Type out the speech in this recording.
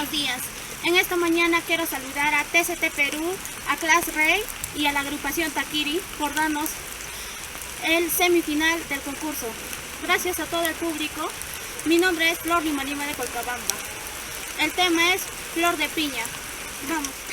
buenos días. En esta mañana quiero saludar a TCT Perú, a Class Rey y a la agrupación Taquiri por darnos el semifinal del concurso. Gracias a todo el público. Mi nombre es Flor Lima Lima de Colcabamba. El tema es Flor de Piña. Vamos.